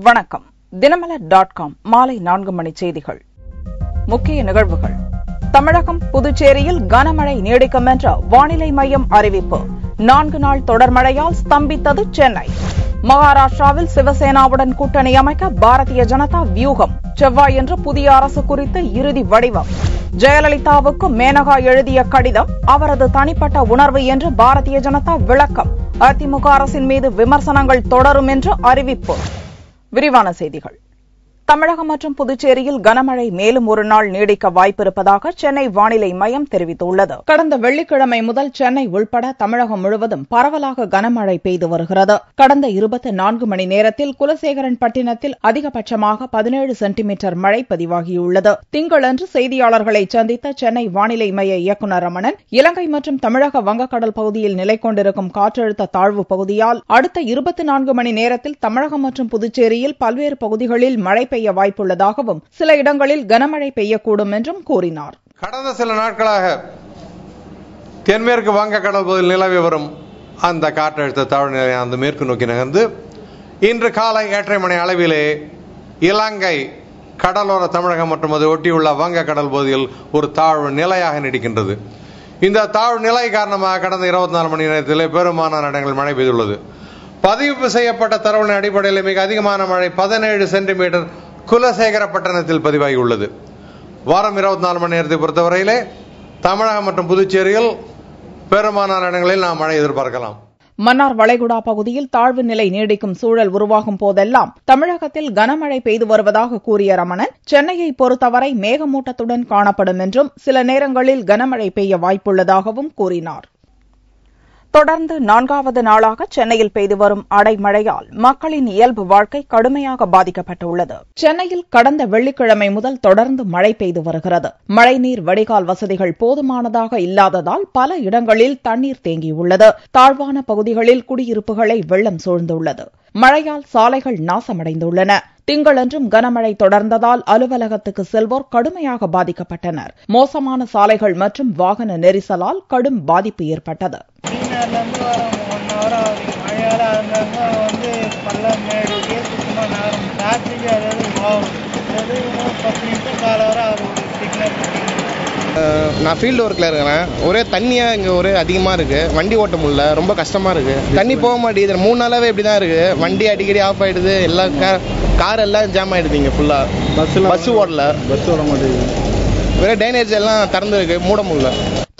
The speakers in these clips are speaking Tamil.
வணக்கம். தினமலர்.com மாலை 4 மணி செய்திகள். முக்கிய நிகழ்வுகள். தமிழகம், புதுச்சேரியில் கனமழை நீடிக்கும் என்ற வானிலை மையம் அறிவிப்பு. 4 நாள் தொடர் மழையால் ஸ்தம்பித்தது சென்னை. மகாராஷ்டிராவில் சிவசேனாவுடன் கூட்டணி அமைக்க பாரதிய ஜனதா வியூகம். செவ்வாயன்று புதிய அரசு குறித்த இறுதி வடிவம். ஜெயலலிதாவுக்கு மேனகா எழுதிய கடிதம் அவரது தனிப்பட்ட உணர்வு என்று பாரதிய ஜனதா விளக்கம். அதிமுக அரசின் மீது விமர்சனங்கள் தொடரும் என்று அறிவிப்பு. விரிவான செய்திகள். தமிழகம் மற்றும் புதுச்சேரியில் கனமழை மேலும் ஒரு நாள் நீடிக்க வாய்ப்பிருப்பதாக சென்னை வானிலை மையம் தெரிவித்துள்ளது. கடந்த வெள்ளிக்கிழமை முதல் சென்னை உள்பட தமிழகம் முழுவதும் பரவலாக கனமழை பெய்து வருகிறது. கடந்த 24 மணி நேரத்தில் குலசேகரன்பட்டினத்தில் அதிகபட்சமாக 17 சென்டிமீட்டர் மழை பதிவாகியுள்ளது. திங்களன்று செய்தியாளர்களை சந்தித்த சென்னை வானிலை மைய இயக்குநர் ரமணன், இலங்கை மற்றும் தமிழக வங்கக்கடல் பகுதியில் நிலை கொண்டிருக்கும் காற்றழுத்த தாழ்வு பகுதியால் அடுத்த 24 மணி நேரத்தில் தமிழகம் மற்றும் புதுச்சேரியில் பல்வேறு பகுதிகளில் மழை பெய்ய வாய்ப்புள்ளதாகவும் சில இடங்களில் கனமழை பெய்யக்கூடும் என்றும் கூறினார். கடந்த சில நாட்களாக தென்மேற்கு வங்கக்கடல் பகுதியில் நிலவி வரும் அந்த காற்றழுத்த தாழ்வு நிலையானது மேற்கு நோக்கி நகர்ந்து இன்று காலை 8:30 மணி அளவிலே இலங்கை கடலோர தமிழகம் மற்றும் அதை ஒட்டியுள்ள வங்கக்கடல் பகுதியில் ஒரு தாழ்வு நிலையாக நீடிக்கின்றது. இந்த தாழ்வு நிலை காரணமாக கடந்த 24 மணி நேரத்திலே பெரும்பாலான இடங்களில் மழை பெய்துள்ளது. பதிவு செய்யப்பட்ட தரவுகளின் அடிப்படையில் மிக அதிகமான மழை 17 சென்டிமீட்டர் குலசேகரப்பட்டினத்தில் பதிவாகியுள்ளது. வாரம் 24 மணி நேரத்தை பொறுத்தவரையிலே தமிழகம் மற்றும் புதுச்சேரியில் பெரும்பாலான இடங்களில் நாம் மழை எதிர்பார்க்கலாம். மன்னார் வளைகுடா பகுதியில் தாழ்வு நிலை நீடிக்கும் சூழல் உருவாகும் போதெல்லாம் தமிழகத்தில் கனமழை பெய்து வருவதாக கூறிய ரமணன், சென்னையை பொறுத்தவரை மேகமூட்டத்துடன் காணப்படும் என்றும் சில நேரங்களில் கனமழை பெய்ய வாய்ப்புள்ளதாகவும் கூறினார். தொடர்ந்து 4வது நாளாக சென்னையில் பெய்து வரும் அடைமழையால் மக்களின் இயல்பு வாழ்க்கை கடுமையாக பாதிக்கப்பட்டுள்ளது. சென்னையில் கடந்த வெள்ளிக்கிழமை முதல் தொடர்ந்து மழை பெய்து வருகிறது. மழைநீர் வடிகால் வசதிகள் போதுமானதாக இல்லாததால் பல இடங்களில் தண்ணீர் தேங்கியுள்ளது. தாழ்வான பகுதிகளில் குடியிருப்புகளை வெள்ளம் சூழ்ந்துள்ளது. மழையால் சாலைகள் நாசமடைந்துள்ளன. திங்களன்றும் கனமழை தொடர்ந்ததால் அலுவலகத்துக்கு செல்வோர் கடுமையாக பாதிக்கப்பட்டனர். மோசமான சாலைகள் மற்றும் வாகன நெரிசலால் கடும் பாதிப்பு ஏற்பட்டது. நான் ஃபீல்டு ஒர்க்கில் இருக்கிறேன். ஒரே தண்ணியாக இங்கே ஒரே அதிகமாக இருக்குது. வண்டி ஓட்ட முடியல, ரொம்ப கஷ்டமாக இருக்குது. தண்ணி போக மாட்டேங்குது. 3 நாளாகவே இப்படி தான் இருக்குது. வண்டி அடிக்கடி ஆஃப் ஆகிடுது. எல்லா கார் எல்லாம் ஜாம் ஆகிடுது. இங்கே ஃபுல்லாக பஸ் ஓட மாட்டேங்குது. ஒரே டைனேஜ் எல்லாம் திறந்துருக்கு, மூட முடியல.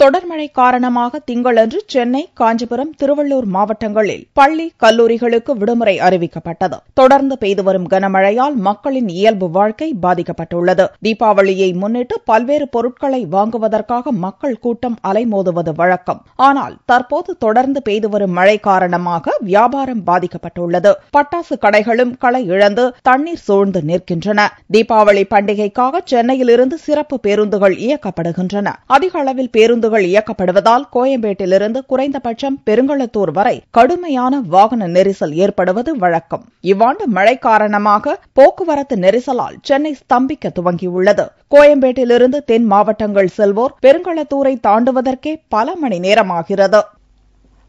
தொடர் மழை காரணமாக திங்களன்று சென்னை, காஞ்சிபுரம், திருவள்ளூர் மாவட்டங்களில் பள்ளி, கல்லூரிகளுக்கு விடுமுறை அறிவிக்கப்பட்டது. தொடர்ந்து பெய்து வரும் கனமழையால் மக்களின் இயல்பு வாழ்க்கை பாதிக்கப்பட்டுள்ளது. தீபாவளியை முன்னிட்டு பல்வேறு பொருட்களை வாங்குவதற்காக மக்கள் கூட்டம் அலைமோதுவது வழக்கம். ஆனால் தற்போது தொடர்ந்து பெய்து வரும் மழை காரணமாக வியாபாரம் பாதிக்கப்பட்டுள்ளது. பட்டாசு கடைகளும் களை இழந்து தண்ணீர் சூழ்ந்து நிற்கின்றன. தீபாவளி பண்டிகைக்காக சென்னையிலிருந்து சிறப்பு பேருந்துகள் இயக்கப்படுகின்றன. அதிக அளவில் பேருந்து இயக்கப்படுவதால் கோயம்பேட்டிலிருந்து குறைந்தபட்சம் பெருங்களத்தூர் வரை கடுமையான வாகன நெரிசல் ஏற்படுவது வழக்கம். இவ்வாண்டு மழை காரணமாக போக்குவரத்து நெரிசலால் சென்னை ஸ்தம்பிக்க துவங்கியுள்ளது. கோயம்பேட்டிலிருந்து தென் மாவட்டங்கள் செல்வோர் பெருங்களத்தூரை தாண்டுவதற்கே பல மணி நேரமாகிறது.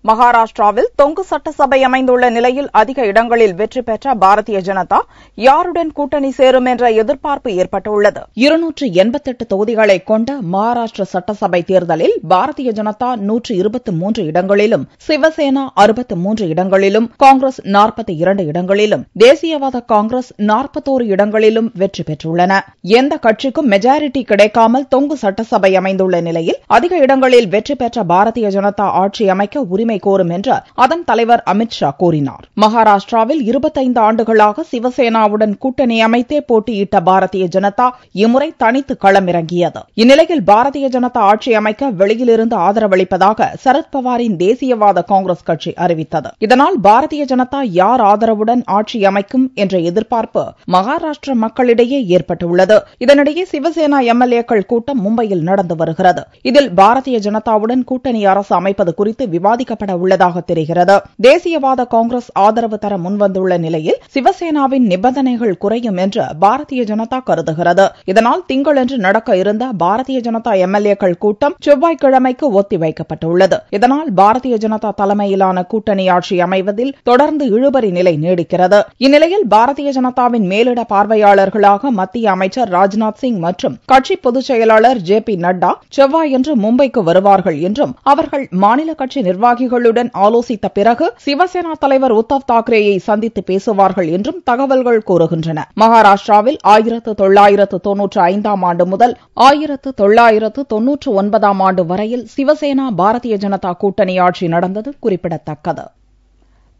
மகாராஷ்டிராவில் தொங்கு சட்டசபை அமைந்துள்ள நிலையில் அதிக இடங்களில் வெற்றி பெற்ற பாரதிய ஜனதா யாருடன் கூட்டணி சேரும் என்ற எதிர்பார்ப்பு ஏற்பட்டுள்ளது. 288 தொகுதிகளை கொண்ட மகாராஷ்டிர சட்டசபை தேர்தலில் பாரதிய ஜனதா 123 இடங்களிலும், சிவசேனா 63 இடங்களிலும், காங்கிரஸ் 42 இடங்களிலும், தேசியவாத காங்கிரஸ் 41 இடங்களிலும் வெற்றி பெற்றுள்ளன. எந்த கட்சிக்கும் மெஜாரிட்டி கிடைக்காமல் தொங்கு சட்டசபை அமைந்துள்ள நிலையில் அதிக இடங்களில் வெற்றி பெற்ற பாரதிய ஜனதா ஆட்சி அமைக்க உரிமை கோரும் என்று அதன் தலைவர் அமித் ஷா கூறினார். மகாராஷ்டிராவில் 25 ஆண்டுகளாக சிவசேனாவுடன் கூட்டணி அமைத்தே போட்டியிட்ட பாரதிய ஜனதா இம்முறை தனித்து களமிறங்கியது. இந்நிலையில் பாரதிய ஜனதா ஆட்சி அமைக்க வெளியிலிருந்து ஆதரவளிப்பதாக சரத்பவாரின் தேசியவாத காங்கிரஸ் கட்சி அறிவித்தது. இதனால் பாரதிய ஜனதா யார் ஆதரவுடன் ஆட்சி அமைக்கும் என்ற எதிர்பார்ப்பு மகாராஷ்டிர மக்களிடையே ஏற்பட்டுள்ளது. இதனிடையே சிவசேனா எம்எல்ஏக்கள் கூட்டம் மும்பையில் நடந்து வருகிறது. இதில் பாரதிய ஜனதாவுடன் கூட்டணி அரசு அமைப்பது குறித்து விவாதிக்க அறிவிக்கப்பட உள்ளதாக தெரிகிறது. தேசியவாத காங்கிரஸ் ஆதரவு தர முன்வந்துள்ள நிலையில் சிவசேனாவின் நிபந்தனைகள் குறையும் என்று பாரதிய ஜனதா கருதுகிறது. இதனால் திங்களன்று நடக்க இருந்த பாரதிய ஜனதா எம்எல்ஏக்கள் கூட்டம் செவ்வாய்க்கிழமைக்கு ஒத்திவைக்கப்பட்டுள்ளது. இதனால் பாரதிய ஜனதா தலைமையிலான கூட்டணி ஆட்சி அமைவதில் தொடர்ந்து இழுபறி நிலை நீடிக்கிறது. இந்நிலையில் பாரதிய ஜனதாவின் மேலிட பார்வையாளர்களாக மத்திய அமைச்சர் ராஜ்நாத் சிங் மற்றும் கட்சி பொதுச் செயலாளர் ஜே.பி. நட்டா செவ்வாயன்று மும்பைக்கு வருவார்கள் என்றும் அவர்கள் மாநில கட்சி நிர்வாகிகளுடன் ஆலோசித்த பிறகு சிவசேனா தலைவர் உத்தவ் தாக்கரேயை சந்தித்து பேசுவார்கள் என்றும் தகவல்கள் கூறுகின்றன. மகாராஷ்டிராவில் 1995 ஆண்டு முதல் 1999 ஆண்டு வரையில் சிவசேனா பாரதிய ஜனதா கூட்டணி ஆட்சி நடந்தது குறிப்பிடத்தக்கது.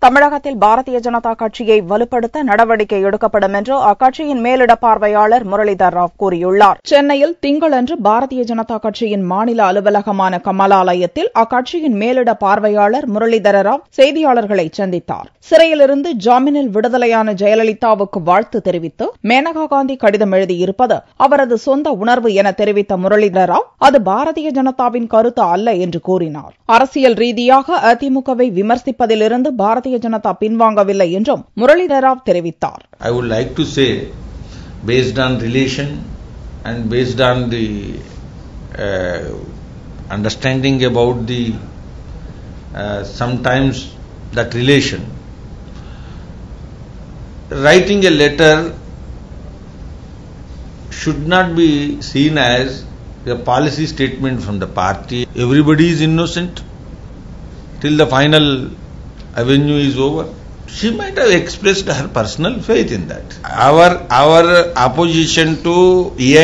தமிழகத்தில் பாரதிய ஜனதா கட்சியை வலுப்படுத்த நடவடிக்கை எடுக்கப்படும் என்று அக்கட்சியின் மேலிட பார்வையாளர் முரளிதர் ராவ் கூறியுள்ளார். சென்னையில் திங்களன்று பாரதிய ஜனதா கட்சியின் மாநில அலுவலகமான கமலாலயத்தில் அக்கட்சியின் மேலிட பார்வையாளர் முரளிதர் ராவ் செய்தியாளர்களை சந்தித்தார். சிறையிலிருந்து ஜாமீனில் விடுதலையான ஜெயலலிதாவுக்கு வாழ்த்து தெரிவித்து மேனகா காந்தி கடிதம் எழுதியிருப்பது அவரது சொந்த உணர்வு என தெரிவித்த முரளிதர் ராவ் அது பாரதிய ஜனதாவின் கருத்து அல்ல என்று கூறினார். அரசியல் ரீதியாக அதிமுகவை விமர்சிப்பதிலிருந்து பாரதிய ஜனதா பின்வாங்கவில்லை என்றும் முரளிதர் ராவ் தெரிவித்தார். I would like to say, based on relation and based on the understanding about the sometimes that relation, writing a letter should not be seen as a policy statement from the party. Everybody is innocent till the final avenue is over. She might have expressed her personal faith in that. Our opposition to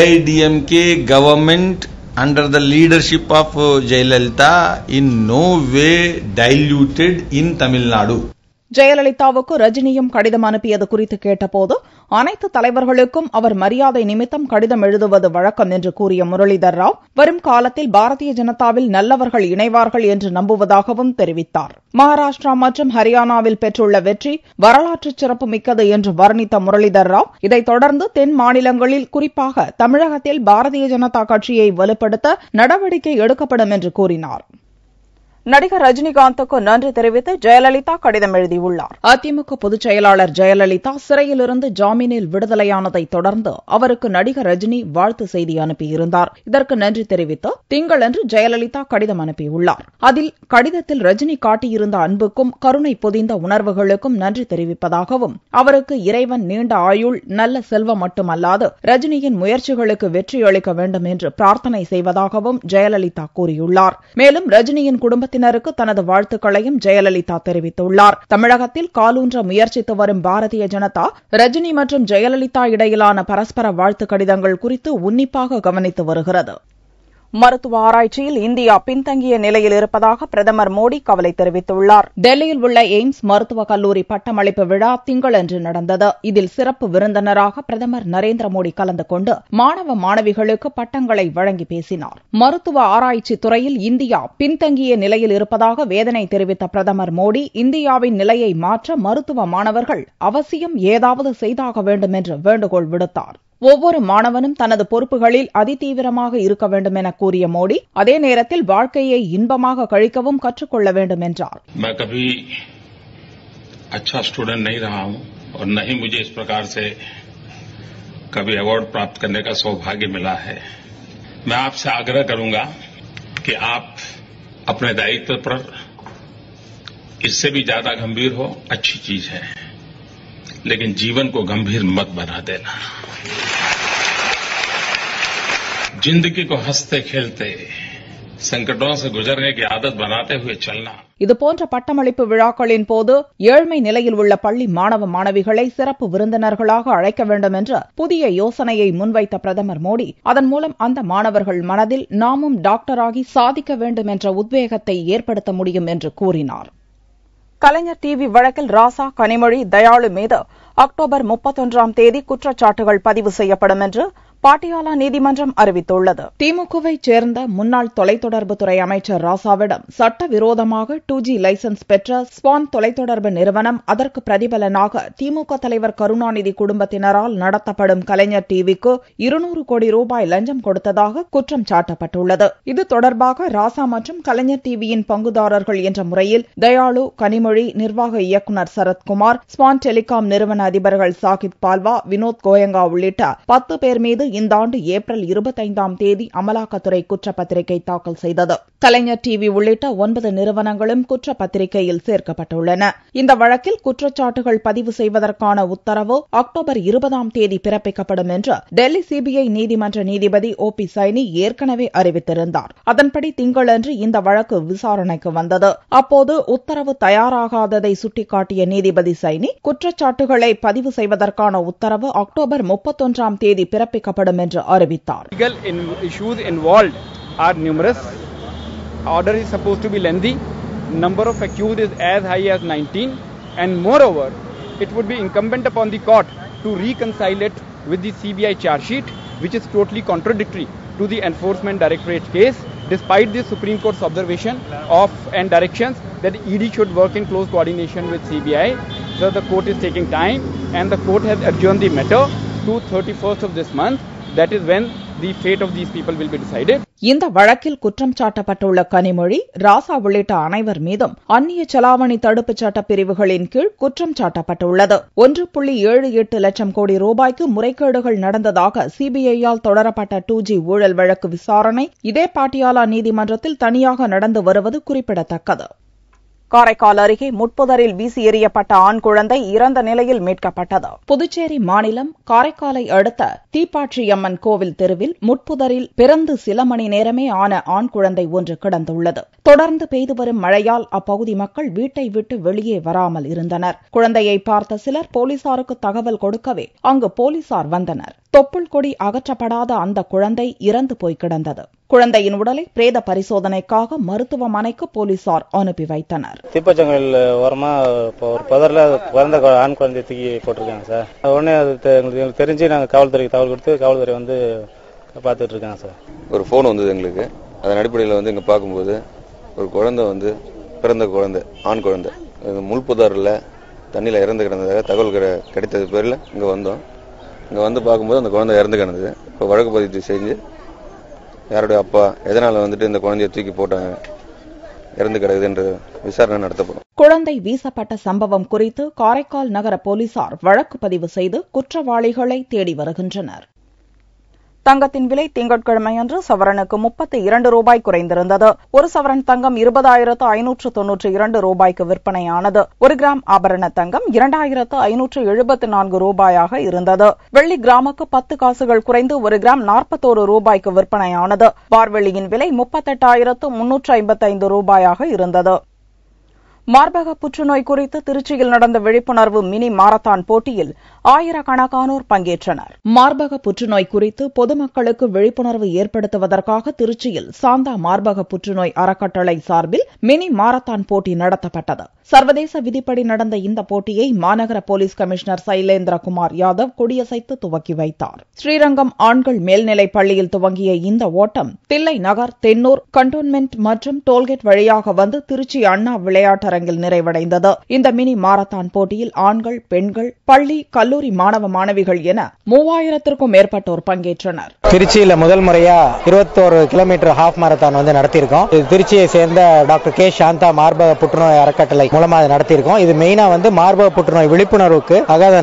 AIDMK government under the leadership of Jayalalitha in no way diluted in Tamil Nadu. ஜெயலலிதாவுக்கு ரஜினியும் கடிதம் அனுப்பியது குறித்து கேட்டபோது அனைத்து தலைவர்களுக்கும் அவர் மரியாதை நிமித்தம் கடிதம் எழுதுவது வழக்கம் என்று கூறிய முரளிதர் ராவ் வரும் காலத்தில் பாரதிய ஜனதாவில் நல்லவர்கள் இணைவார்கள் என்று நம்புவதாகவும் தெரிவித்தார். மகாராஷ்டிரா மற்றும் ஹரியானாவில் பெற்றுள்ள வெற்றி வரலாற்று சிறப்பு மிக்கது என்று வர்ணித்த முரளிதர் ராவ் இதைத் தொடர்ந்து தென் மாநிலங்களில் குறிப்பாக தமிழகத்தில் பாரதிய ஜனதா கட்சியை வலுப்படுத்த நடவடிக்கை எடுக்கப்படும் என்று கூறினார். நடிகர் ரஜினிகாந்துக்கு நன்றி தெரிவித்து ஜெயலலிதா கடிதம் எழுதியுள்ளார். அதிமுக பொதுச் செயலாளர் ஜெயலலிதா சிறையிலிருந்து ஜாமீனில் விடுதலையானதைத் தொடர்ந்து அவருக்கு நடிகர் ரஜினி வாழ்த்து செய்தி அனுப்பியிருந்தார். இதற்கு நன்றி தெரிவித்து திங்களன்று ஜெயலலிதா கடிதம் அனுப்பியுள்ளார். அதில் கடிதத்தில் ரஜினி காட்டியிருந்த அன்புக்கும் கருணை பொதிந்த உணர்வுகளுக்கும் நன்றி தெரிவிப்பதாகவும் அவருக்கு இறைவன் நீண்ட ஆயுள் நல்ல செல்வம் மட்டுமல்லாது ரஜினியின் முயற்சிகளுக்கு வெற்றியளிக்க வேண்டும் என்று பிரார்த்தனை செய்வதாகவும் ஜெயலலிதா கூறியுள்ளார். மேலும் ரஜினியின் குடும்பத்தினருக்கு தனது வாழ்த்துக்களையும் ஜெயலலிதா தெரிவித்துள்ளார். தமிழகத்தில் காலூன்ற முயற்சித்து வரும் பாரதிய ஜனதா ரஜினி மற்றும் ஜெயலலிதா இடையிலான பரஸ்பர வாழ்த்து கடிதங்கள் குறித்து உன்னிப்பாக கவனித்து வருகிறது. மருத்துவ ஆராய்ச்சியில் இந்தியா பின்தங்கிய நிலையில் இருப்பதாக பிரதமர் மோடி கவலை தெரிவித்துள்ளார். டெல்லியில் உள்ள எய்ம்ஸ் மருத்துவக் கல்லூரி பட்டமளிப்பு விழா திங்களன்று நடந்தது. இதில் சிறப்பு விருந்தினராக பிரதமர் நரேந்திர மோடி கலந்து கொண்டு மாணவ மாணவிகளுக்கு பட்டங்களை வழங்கி பேசினார். மருத்துவ ஆராய்ச்சி துறையில் இந்தியா பின்தங்கிய நிலையில் இருப்பதாக வேதனை தெரிவித்த பிரதமர் மோடி இந்தியாவின் நிலையை மாற்ற மருத்துவ மாணவர்கள் அவசியம் ஏதாவது செய்தாக வேண்டும் என்று வேண்டுகோள் விடுத்தார். ஒவ்வொரு மாணவனும் தனது பொறுப்புகளில் அதிதீவிரமாக இருக்க வேண்டும் என கூறிய மோடி அதே நேரத்தில் வாழ்க்கையை இன்பமாக கழிக்கவும் கற்றுக்கொள்ள வேண்டும் என்றார். मैं कभी अच्छा स्टूडेंट नहीं रहा हूं और न ही मुझे इस प्रकार से कभी अवार्ड प्राप्त करने का सौभाग्य मिला है. मैं आपसे आग्रह करूंगा कि आप अपने दायित्व पर इससे भी ज्यादा गंभीर हो, अच्छी चीज है, लेकिन जीवन को गंभीर मत बना देना. जिंदगी को हंसते खेलते संकटों से गुजरने की आदत बनाते हुए चलना. இதுபோன்ற பட்டமளிப்பு விழாக்களின் போது ஏழ்மை நிலையில் உள்ள பள்ளி மாணவ மாணவிகளை சிறப்பு விருந்தினர்களாக அழைக்க வேண்டும் என்ற புதிய யோசனையை முன்வைத்த பிரதமர் மோடி அதன் மூலம் அந்த மாணவர்கள் மனதில் நாமும் டாக்டராகி சாதிக்க வேண்டும் என்ற உத்வேகத்தை ஏற்படுத்த முடியும் என்று கூறினார். கலைஞர் டிவி வழக்கில் ராசா, கனிமொழி, தயாளு மீது அக்டோபர் 31ஆம் தேதி குற்றச்சாட்டுகள் பதிவு செய்யப்படும் என்று பாட்டியாலா நீதிமன்றம் அறிவித்துள்ளது. திமுகவைச் சேர்ந்த முன்னாள் தொலைத்தொடர்புத்துறை அமைச்சர் ராசாவிடம் சட்டவிரோதமாக 2G லைசன்ஸ் பெற்ற ஸ்வான் தொலைத்தொடர்பு நிறுவனம் அதற்கு பிரதிபலனாக திமுக தலைவர் கருணாநிதி குடும்பத்தினரால் நடத்தப்படும் கலைஞர் டிவிக்கு 200 கோடி ரூபாய் லஞ்சம் கொடுத்ததாக குற்றம் சாட்டப்பட்டுள்ளது. இது தொடர்பாக ராசா மற்றும் கலைஞர் டிவியின் பங்குதாரர்கள் என்ற முறையில் தயாளு, கனிமொழி, நிர்வாக இயக்குநர் சரத்குமார், ஸ்வான் டெலிகாம் நிறுவன அதிபர்கள் சாகித் பால்வா, வினோத் கோயங்கா உள்ளிட்ட 10 பேர் மீது இந்த ஆண்டு ஏப்ரல் 25ஆம் தேதி அமலாக்கத்துறை குற்றப்பத்திரிகை தாக்கல் செய்தது. கலைஞர் டிவி உள்ளிட்ட 9 நிறுவனங்களும் குற்றப்பத்திரிகையில் சேர்க்கப்பட்டுள்ளன. இந்த வழக்கில் குற்றச்சாட்டுகள் பதிவு செய்வதற்கான உத்தரவு அக்டோபர் 20ஆம் தேதி பிறப்பிக்கப்படும் என்று டெல்லி சிபிஐ நீதிமன்ற நீதிபதி OP சைனி ஏற்கனவே அறிவித்திருந்தார். அதன்படி திங்களன்று இந்த வழக்கு விசாரணைக்கு வந்தது. அப்போது உத்தரவு தயாராகாததை சுட்டிக்காட்டிய நீதிபதி சைனி குற்றச்சாட்டுகளை பதிவு செய்வதற்கான உத்தரவு அக்டோபர் 31ஆம் தேதி பிறப்பிக்கப்படும் என்று அறிவித்தார். Legal issues involved are numerous. Order is supposed to be lengthy. Number of accused is as high as 19, and moreover, it would be incumbent upon the court to reconcile it with the CBI charge sheet, which is totally contradictory to the Enforcement Directorate case, despite the Supreme Court's observation of and directions that ED should work in close coordination with CBI. So the court is taking time, and the court has adjourned the matter to 31st of this month. That is when the fate of these people will be decided. இந்த வழக்கில் குற்றம் சாட்டப்பட்டுள்ள கனிமொழி, ராசா உள்ளிட்ட அனைவர் மீதும் அந்நிய செலாவணி தடுப்புச் சட்ட பிரிவுகளின் கீழ் குற்றம் சாட்டப்பட்டுள்ளது. 1.78 லட்சம் கோடி ரூபாய்க்கு முறைகேடுகள் நடந்ததாக சிபிஐயால் தொடரப்பட்ட 2G ஊழல் வழக்கு விசாரணை இதே பாட்டியாலா நீதிமன்றத்தில் தனியாக நடந்து வருவது குறிப்பிடத்தக்கது. காரைக்கால் அருகே முட்புதரில் வீசி எறியப்பட்ட ஆண் குழந்தை இறந்த நிலையில் மீட்கப்பட்டது. புதுச்சேரி மாநிலம் காரைக்காலை அடுத்த தீப்பாட்சியம்மன் கோவில் தெருவில் முட்புதரில் பிறந்து சில மணி நேரமே ஆன ஆண் குழந்தை ஒன்று கிடந்துள்ளது. தொடர்ந்து பெய்து வரும் மழையால் அப்பகுதி மக்கள் வீட்டை விட்டு வெளியே வராமல் இருந்தனர். குழந்தையை பார்த்த சிலர் போலீசாருக்கு தகவல் கொடுக்கவே அங்கு போலீசார் வந்தனர். தொப்புள் கொடி அகற்றப்படாத அந்த குழந்தை இறந்து போய் கிடந்தது. குழந்தையின் உடலை பிரேத பரிசோதனைக்காக மருத்துவமனைக்கு போலீசார் அனுப்பி வைத்தனர். தீப்பச்சங்கள் ஓரமா ஒரு பதர்ல பிறந்த ஆண் குழந்தை தூக்கி போட்டிருக்காங்க சார். உடனே எங்களுக்கு தெரிஞ்சு நாங்கள் காவல்துறைக்கு தகவல் கொடுத்து காவல்துறை வந்து பார்த்துட்டு இருக்காங்க சார். ஒரு போன் வந்தது எங்களுக்கு. அதன் அடிப்படையில் வந்து இங்க பார்க்கும்போது ஒரு குழந்தை வந்து பிறந்த குழந்தை, ஆண் குழந்தை முள்புதாரில் தண்ணியில் இறந்து கிடந்ததாக தகவல் கிடைத்தது பேரில் இங்கே வந்தோம். இங்கே வந்து பார்க்கும்போது அந்த குழந்தை இறந்து கிடந்தது. இப்போ வழக்கு பதிவு செஞ்சு யாருடைய அப்பா எதனால வந்துட்டு இந்த குழந்தைய தூக்கி போட்டாங்க, இறந்து கிடக்குது என்று விசாரணை நடத்தப்படும். குழந்தை வீசப்பட்ட சம்பவம் குறித்து காரைக்கால் நகர போலீசார் வழக்கு பதிவு செய்து குற்றவாளிகளை தேடி வருகின்றனர். தங்கத்தின் விலை திங்கட்கிழமையன்று சவரனுக்கு 32 ரூபாய் குறைந்திருந்தது. ஒரு சவரன் தங்கம் 20,592 ரூபாய்க்கு விற்பனையானது. 1 கிராம் ஆபரண தங்கம் 2,574 ரூபாயாக இருந்தது. வெள்ளி கிராமுக்கு 10 காசுகள் குறைந்து 1 கிராம் 41 ரூபாய்க்கு விற்பனையானது. பார்வெள்ளியின் விலை 38,355 ரூபாயாக இருந்தது. மார்பக புற்றுநோய் குறித்து திருச்சியில் நடந்த விழிப்புணர்வு மினி மாரத்தான் போட்டியில் ஆயிரக்கணக்கானோர் பங்கேற்றனர். மார்பக புற்றுநோய் குறித்து பொதுமக்களுக்கு விழிப்புணர்வு ஏற்படுத்துவதற்காக திருச்சியில் சாந்தா மார்பக புற்றுநோய் அறக்கட்டளை சார்பில் மினி மாரத்தான் போட்டி நடத்தப்பட்டது. சர்வதேச விதிப்படி நடந்த இந்த போட்டியை மாநகர போலீஸ் கமிஷனர் சைலேந்திரகுமார் யாதவ் கொடியசைத்து துவக்கி வைத்தார். ஸ்ரீரங்கம் ஆண்கள் மேல்நிலைப் பள்ளியில் துவங்கிய இந்த ஓட்டம் தில்லை நகர், தென்னூர், கண்டோன்மென்ட் மற்றும் டோல்கேட் வழியாக வந்து திருச்சி அண்ணா விளையாட்டரங்கில் நிறைவடைந்தது. இந்த மினி மாரத்தான் போட்டியில் ஆண்கள், பெண்கள், பள்ளி, கல்லூரி மாணவ மாணவிகள் என 3000த்திற்கும் மேற்பட்டோர் பங்கேற்றனர். திருச்சியில முதல் முறையா 21 கிலோமீட்டர் ஹாஃப் மாரத்தான் வந்து நடத்தியிருக்கோம். இது திருச்சியை சேர்ந்த டாக்டர் கே சாந்தா மார்பக புற்றுநோய் அறக்கட்டளை மூலமா நடத்தியிருக்கோம். இது மெயினா வந்து மார்பக புற்றுநோய் விழிப்புணர்வுக்கு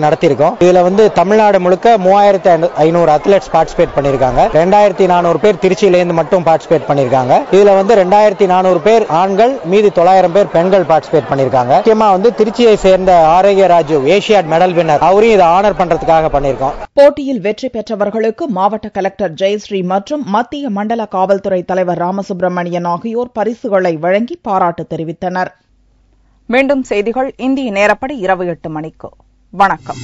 நடத்தியிருக்கோம். இதுல வந்து தமிழ்நாடு முழுக்க 3500 அத்லெட்ஸ் பார்ட்டிசிபேட் பண்ணிருக்காங்க. 2400 பேர் திருச்சியிலேருந்து மட்டும் பார்ட்டிசிபேட் பண்ணிருக்காங்க. இதுல வந்து 2400 பேர் ஆண்கள், மீதி 900 பேர் பெண்கள் பார்ட்டிசிபேட் பண்ணிருக்காங்க. முக்கியமா வந்து திருச்சியை சேர்ந்த ஆரோக்கிய ராஜு ஏசியாட் மெடல் வின்னர், அவரையும் இதை ஆனர் பண்றதுக்காக பண்ணிருக்கோம். போட்டியில் வெற்றி பெற்றவர்களுக்கு மாவட்ட கலெக்டர் ஜெயஸ்ரீ மற்றும் மத்திய மண்டல காவல்துறை தலைவர் ராமசுப்பிரமணியன் ஆகியோர் பரிசுகளை வழங்கி பாராட்டு தெரிவித்தனர். மீண்டும் செய்திகள் இந்திய நேரப்படி இரவு 8 மணிக்கு. வணக்கம்.